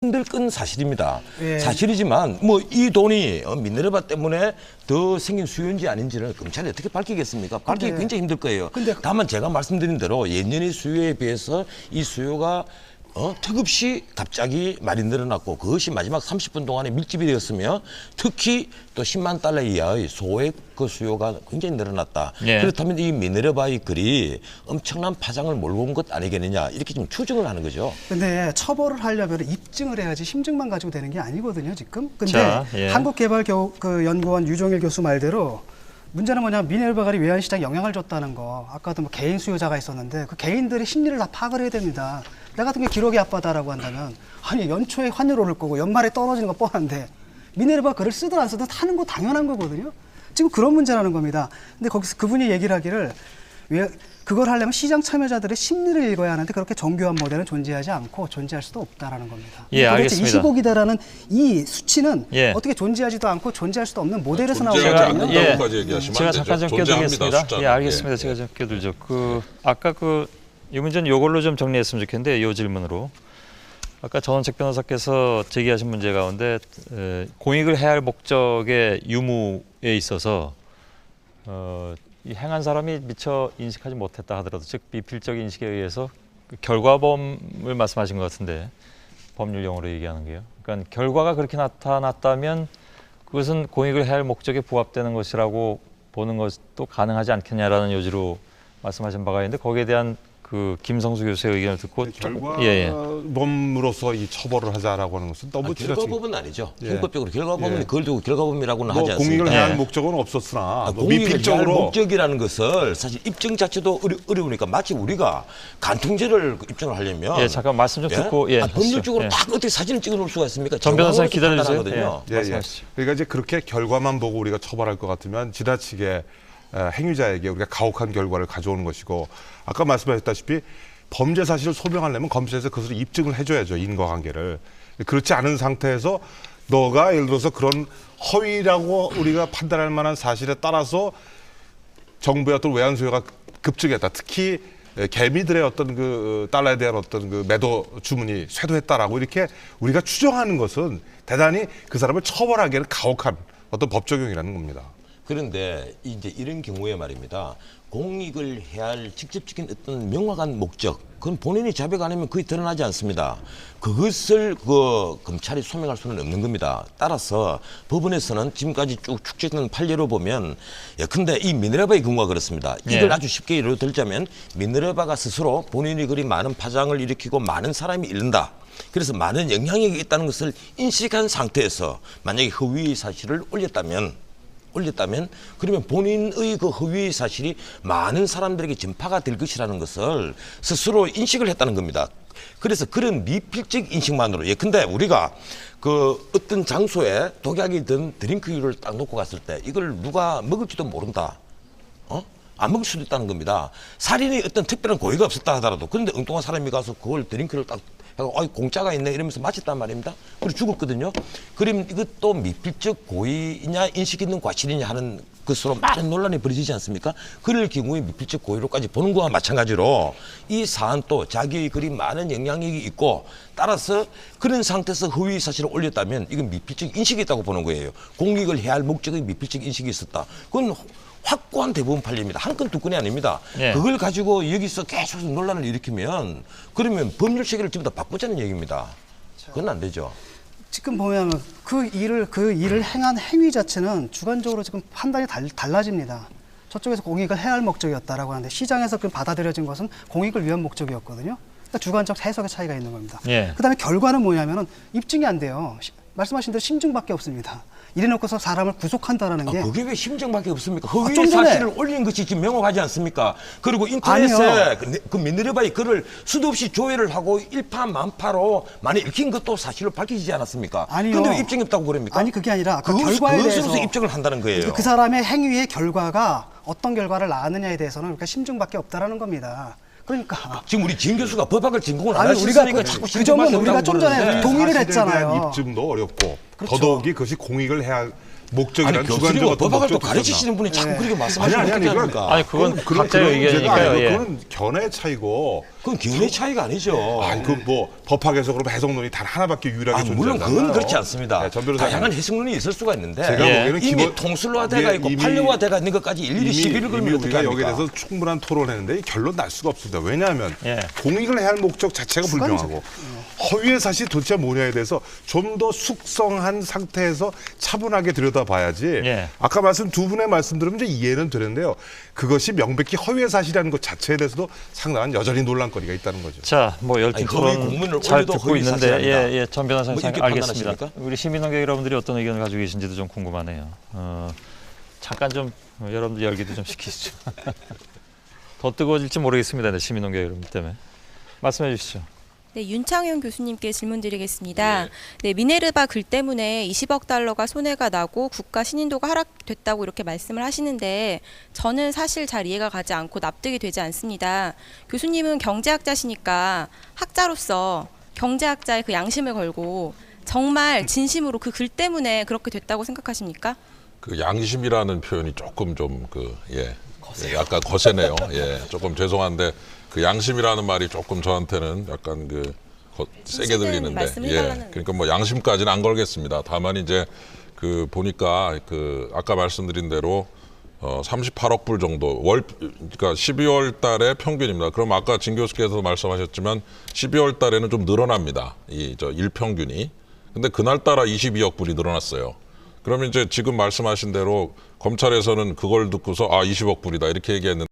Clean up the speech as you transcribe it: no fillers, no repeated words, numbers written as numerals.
힘들 건 사실입니다. 예. 사실이지만 뭐 이 돈이 미네르바 때문에 더 생긴 수요인지 아닌지는 검찰이 어떻게 밝히겠습니까? 밝히기 굉장히 힘들 거예요. 다만 제가 말씀드린 대로 예년의 수요에 비해서 이 수요가 턱없이 갑자기 많이 늘어났고 그것이 마지막 30분 동안에 밀집이 되었으며 특히 또 10만 달러 이하의 소액 그 수요가 굉장히 늘어났다. 예. 그렇다면 이 미네르바의 글이 엄청난 파장을 몰고 온 것 아니겠느냐 이렇게 좀 추정을 하는 거죠. 근데 처벌을 하려면 입증을 해야지 심증만 가지고 되는 게 아니거든요, 지금. 근데 자, 예. 한국개발연구원 유종일 교수 말대로 문제는 뭐냐면 미네르바갈이 외환시장에 영향을 줬다는 거. 아까도 뭐 개인 수요자가 있었는데 그 개인들의 심리를 다 파악을 해야 됩니다. 나 같은 게 기록이 아빠다라고 한다면 아니 연초에 환율 오를 거고 연말에 떨어지는 거 뻔한데 미네르바 글을 쓰든 안 쓰든 하는 거 당연한 거거든요. 지금 그런 문제라는 겁니다. 근데 거기서 그분이 얘기를 하기를 왜 그걸 하려면 시장 참여자들의 심리를 읽어야 하는데 그렇게 정교한 모델은 존재하지 않고 존재할 수도 없다라는 겁니다. 예, 알겠습니다. 25기다라는 이 수치는 예. 어떻게 존재하지도 않고 존재할 수도 없는 모델에서 존재하지 나오거든요. 않는다고까지 얘기하시면 제가 안 잠깐 좀 되죠. 존재합니다, 껴드리겠습니다. 숫자는. 예, 알겠습니다. 예. 제가 좀 껴들죠. 아까 이 문제는 요걸로 좀 정리했으면 좋겠는데 이 질문으로. 아까 전원책 변호사께서 제기하신 문제 가운데 공익을 해야 할 목적의 유무에 있어서 이 행한 사람이 미처 인식하지 못했다 하더라도 즉 미필적 인식에 의해서 그 결과범을 말씀하신 것 같은데 법률 용어로 얘기하는 게요. 그러니까 결과가 그렇게 나타났다면 그것은 공익을 해야 할 목적에 부합되는 것이라고 보는 것도 가능하지 않겠냐라는 요지로 말씀하신 바가 있는데 거기에 대한 그 김성수 교수의 의견을 듣고 결과범으로서 이 처벌을 하자라고 하는 것은 너무 결과범은 아니죠. 예. 형법적으로 결과범은 예. 그걸 두고 결과범이라고는 뭐 하지 않습니다. 공익을 해야 할 예. 목적은 없었으나 뭐 공익을 해야 할 미필적으로 목적이라는 것을 사실 입증 자체도 어려우니까 마치 우리가 간통죄를 입증을 하려면 잠깐 말씀 좀 듣고 법률적으로 예. 딱 어떻게 사진을 찍어 놓을 수가 있습니까? 전 변호사님 결과범으로서 기다려주세요. 판단하거든요. 예, 예. 말씀하시죠. 그러니까 이제 그렇게 결과만 보고 우리가 처벌할 것 같으면 지나치게 행위자에게 우리가 가혹한 결과를 가져오는 것이고 아까 말씀하셨다시피 범죄 사실을 소명하려면 검찰에서 그것을 입증을 해줘야죠. 인과관계를. 그렇지 않은 상태에서 너가 예를 들어서 그런 허위라고 우리가 판단할 만한 사실에 따라서 정부의 어떤 외환 수요가 급증했다. 특히 개미들의 어떤 그 달러에 대한 어떤 그 매도 주문이 쇄도했다라고 이렇게 우리가 추정하는 것은 대단히 그 사람을 처벌하기에는 가혹한 어떤 법 적용이라는 겁니다. 그런데 이제 이런 경우에 말입니다. 공익을 해야 할 직접적인 어떤 명확한 목적, 그건 본인이 자백 안 하면 거의 드러나지 않습니다. 그것을 검찰이 소명할 수는 없는 겁니다. 따라서 법원에서는 지금까지 쭉 축적된 판례로 보면 예컨대 이 미네르바의 경우가 그렇습니다. 이걸 아주 쉽게 예로 들자면 미네르바가 스스로 본인이 그리 많은 파장을 일으키고 많은 사람이 잃는다. 그래서 많은 영향력이 있다는 것을 인식한 상태에서 만약에 허위 사실을 올렸다면 그러면 본인의 그 허위 사실이 많은 사람들에게 전파가 될 것이라는 것을 스스로 인식을 했다는 겁니다. 그래서 그런 미필적 인식만으로 예컨대 우리가 그 어떤 장소에 독약이 든 드링크류를 딱 놓고 갔을 때 이걸 누가 먹을지도 모른다. 안 먹을 수도 있다는 겁니다. 살인이 어떤 특별한 고의가 없었다 하더라도 그런데 엉뚱한 사람이 가서 그걸 드링크를 딱 해서 공짜가 있네 이러면서 마셨단 말입니다. 그리고 죽었거든요. 그럼 이것도 미필적 고의냐 인식 있는 과실이냐 하는 것으로 많은 논란이 벌어지지 않습니까? 그럴 경우에 미필적 고의로까지 보는 거와 마찬가지로 이 사안도 자기의 그리 많은 영향력이 있고 따라서 그런 상태에서 허위 사실을 올렸다면 이건 미필적 인식이 있다고 보는 거예요. 공익을 해야 할 목적의 미필적 인식이 있었다. 그건 확고한 대부분 판례입니다. 한 건 두 건이 아닙니다. 예. 그걸 가지고 여기서 계속 논란을 일으키면 그러면 법률 체계를 전부 다 바꾸자는 얘기입니다. 그건 안 되죠. 지금 보면 그 일을 행한 행위 자체는 주관적으로 지금 판단이 달라집니다. 저쪽에서 공익을 해야 할 목적이었다라고 하는데 시장에서 그 받아들여진 것은 공익을 위한 목적이었거든요. 그러니까 주관적 해석의 차이가 있는 겁니다. 예. 그다음에 결과는 뭐냐면은 입증이 안 돼요. 말씀하신 대로 심증밖에 없습니다. 이래놓고서 사람을 구속한다라는 게 그게 왜 심정밖에 없습니까? 허위 좀 전에 사실을 올린 것이 지금 명확하지 않습니까? 그리고 인터넷에 그 미네르바의 글을 수도 없이 조회를 하고 일파만파로 많이 읽힌 것도 사실로 밝혀지지 않았습니까? 아니요. 그런데 왜 입증이 없다고 그럽니까? 아니 그게 아니라 그 그것으로서 결과에 대해서 입증을 한다는 거예요. 그 사람의 행위의 결과가 어떤 결과를 낳았느냐에 대해서는 그러니까 심증밖에 없다라는 겁니다. 그러니까 지금 우리 진 교수가 법학을 전공을 안 아니 우리가 하셨으니까 자꾸 그 점은 우리가 좀 전에 네, 동의를 사실에 대한 했잖아요. 입증도 어렵고 그렇죠. 더더욱이 그것이 공익을 해야 목적이란 아니 주관적 교수님 어떤 법학을 또 목적도 가르치시는 분이 자꾸 그렇게 말씀하시면 아니, 어떻게 그건- 합니까? 아니 그건 각자의 의견이니까요. 예. 그건 견해 차이고. 그건 견해 차이가 아니죠. 아니 그 뭐 법학에서 그럼 해석론이 단 하나밖에 유일하게 존재하잖아요. 물론 그건 그렇지 않습니다. 네, 전 변호사님. 다양한 해석론이 있을 수가 있는데 제가 예. 보기에는 이미 기본- 통술화돼가 있고 이미- 판례화돼가 있는 것까지 일일이 시비를 걸면 어떻게 우리가 여기에 합니까? 대해서 충분한 토론했는데 결론 날 수가 없습니다. 왜냐하면 예. 공익을 해야 할 목적 자체가 불명하고 허위의 사실이 도대체 뭐냐에 대해서 좀 더 숙성한 상태에서 차분하게 들여다봐야지. 예. 아까 말씀 두 분의 말씀 들으면 이제 이해는 되는데요. 그것이 명백히 허위의 사실이라는 것 자체에 대해서도 상당한 여전히 논란거리가 있다는 거죠. 자, 뭐 열띤 아니, 허위 토론 공문을 잘 올려도 듣고 허위 있는데, 사실이 아니다. 예, 전 변호사님 뭐 이렇게 알겠습니다. 판단하십니까? 우리 시민논객 여러분들이 어떤 의견을 가지고 계신지도 좀 궁금하네요. 잠깐 좀 여러분들 열기도 좀 시키시죠. 더 뜨거워질지 모르겠습니다. 네, 시민논객 여러분들 때문에 말씀해 주시죠. 네, 윤창현 교수님께 질문 드리겠습니다. 네, 미네르바 글 때문에 20억 달러가 손해가 나고 국가 신인도가 하락됐다고 이렇게 말씀을 하시는데 저는 사실 잘 이해가 가지 않고 납득이 되지 않습니다. 교수님은 경제학자시니까 학자로서 경제학자의 그 양심을 걸고 정말 진심으로 그 글 때문에 그렇게 됐다고 생각하십니까? 그 양심이라는 표현이 조금 좀 약간 거세네요. 예, 조금 죄송한데 그 양심이라는 말이 조금 저한테는 약간 세게 시든 들리는데, 말씀을 예, 해달라는 그러니까 뭐 양심까지는 안 걸겠습니다. 다만 이제 그 보니까 그 아까 말씀드린 대로 38억 불 정도 그러니까 12월 달에 평균입니다. 그럼 아까 진 교수께서 말씀하셨지만 12월 달에는 좀 늘어납니다. 일평균이. 근데 그날따라 22억 불이 늘어났어요. 그러면 이제 지금 말씀하신 대로 검찰에서는 그걸 듣고서 20억 불이다 이렇게 얘기했는데